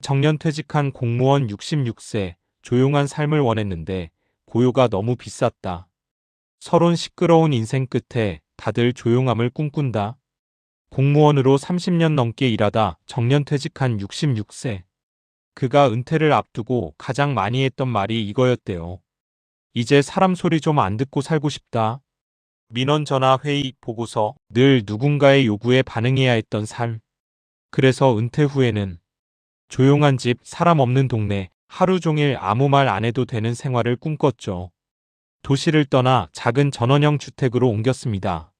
정년퇴직한 공무원 66세, 조용한 삶을 원했는데 고요가 너무 비쌌다. 서론 시끄러운 인생 끝에 다들 조용함을 꿈꾼다. 공무원으로 30년 넘게 일하다 정년퇴직한 66세. 그가 은퇴를 앞두고 가장 많이 했던 말이 이거였대요. 이제 사람 소리 좀 안 듣고 살고 싶다. 민원 전화 회의 보고서 늘 누군가의 요구에 반응해야 했던 삶. 그래서 은퇴 후에는 조용한 집, 사람 없는 동네, 하루 종일 아무 말 안 해도 되는 생활을 꿈꿨죠. 도시를 떠나 작은 전원형 주택으로 옮겼습니다.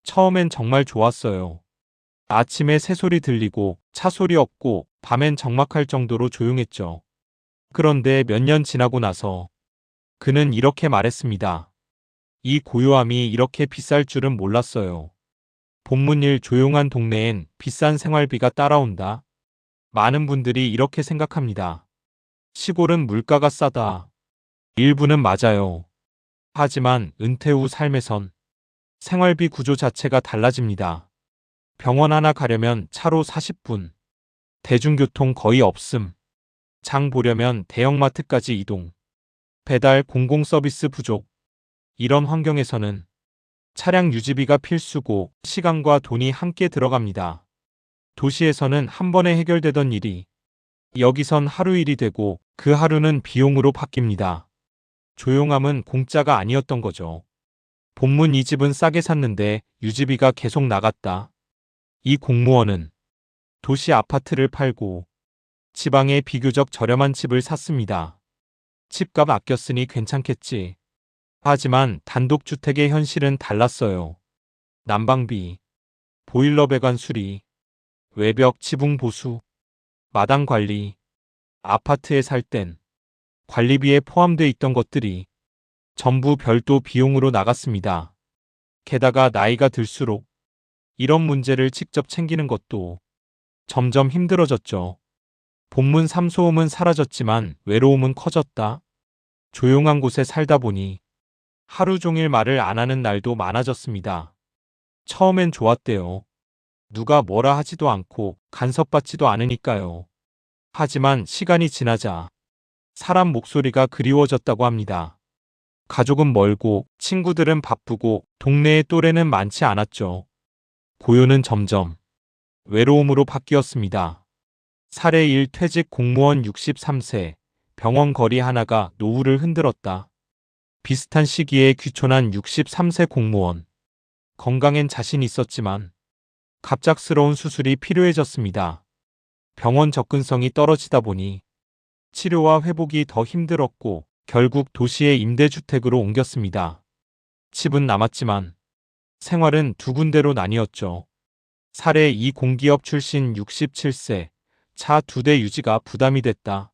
처음엔 정말 좋았어요. 아침에 새소리 들리고 차 소리 없고 밤엔 적막할 정도로 조용했죠. 그런데 몇 년 지나고 나서 그는 이렇게 말했습니다. 이 고요함이 이렇게 비쌀 줄은 몰랐어요. 본문일 조용한 동네엔 비싼 생활비가 따라온다. 많은 분들이 이렇게 생각합니다. 시골은 물가가 싸다. 일부는 맞아요. 하지만 은퇴 후 삶에선 생활비 구조 자체가 달라집니다. 병원 하나 가려면 차로 40분. 대중교통 거의 없음. 장 보려면 대형마트까지 이동. 배달 공공서비스 부족. 이런 환경에서는 차량 유지비가 필수고 시간과 돈이 함께 들어갑니다. 도시에서는 한 번에 해결되던 일이 여기선 하루 일이 되고 그 하루는 비용으로 바뀝니다. 조용함은 공짜가 아니었던 거죠. 본문 이 집은 싸게 샀는데 유지비가 계속 나갔다. 이 공무원은 도시 아파트를 팔고 지방에 비교적 저렴한 집을 샀습니다. 집값 아꼈으니 괜찮겠지. 하지만 단독주택의 현실은 달랐어요. 난방비, 보일러 배관 수리, 외벽 지붕 보수, 마당 관리, 아파트에 살 땐 관리비에 포함돼 있던 것들이 전부 별도 비용으로 나갔습니다. 게다가 나이가 들수록 이런 문제를 직접 챙기는 것도 점점 힘들어졌죠. 본문 삼소음은 사라졌지만 외로움은 커졌다. 조용한 곳에 살다 보니 하루 종일 말을 안 하는 날도 많아졌습니다. 처음엔 좋았대요. 누가 뭐라 하지도 않고 간섭받지도 않으니까요. 하지만 시간이 지나자 사람 목소리가 그리워졌다고 합니다. 가족은 멀고 친구들은 바쁘고 동네의 또래는 많지 않았죠. 고요는 점점 외로움으로 바뀌었습니다. 사례 1 퇴직 공무원 63세, 병원 거리 하나가 노후를 흔들었다. 비슷한 시기에 귀촌한 63세 공무원. 건강엔 자신 있었지만 갑작스러운 수술이 필요해졌습니다. 병원 접근성이 떨어지다 보니 치료와 회복이 더 힘들었고 결국 도시의 임대주택으로 옮겼습니다. 집은 남았지만 생활은 두 군데로 나뉘었죠. 사례 2 공기업 출신 67세, 차 2대 유지가 부담이 됐다.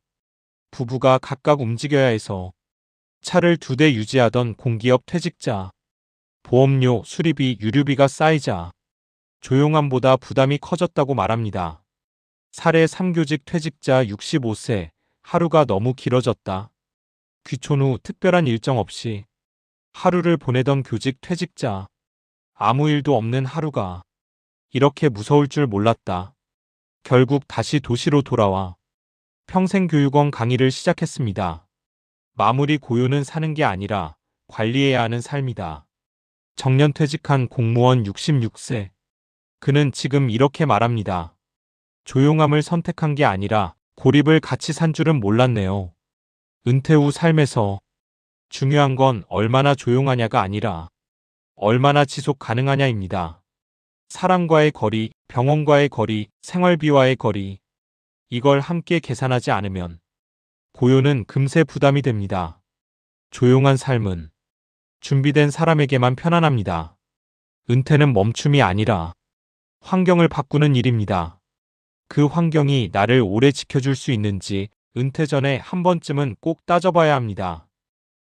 부부가 각각 움직여야 해서 차를 2대 유지하던 공기업 퇴직자. 보험료, 수리비, 유류비가 쌓이자 조용함보다 부담이 커졌다고 말합니다. 사례 3교직 퇴직자 65세, 하루가 너무 길어졌다. 귀촌 후 특별한 일정 없이 하루를 보내던 교직 퇴직자. 아무 일도 없는 하루가 이렇게 무서울 줄 몰랐다. 결국 다시 도시로 돌아와 평생교육원 강의를 시작했습니다. 마무리 고요는 사는 게 아니라 관리해야 하는 삶이다. 정년퇴직한 공무원 66세. 그는 지금 이렇게 말합니다. 조용함을 선택한 게 아니라 고립을 같이 산 줄은 몰랐네요. 은퇴 후 삶에서 중요한 건 얼마나 조용하냐가 아니라 얼마나 지속 가능하냐입니다. 사람과의 거리, 병원과의 거리, 생활비와의 거리. 이걸 함께 계산하지 않으면 고요는 금세 부담이 됩니다. 조용한 삶은 준비된 사람에게만 편안합니다. 은퇴는 멈춤이 아니라 환경을 바꾸는 일입니다. 그 환경이 나를 오래 지켜줄 수 있는지 은퇴 전에 한 번쯤은 꼭 따져봐야 합니다.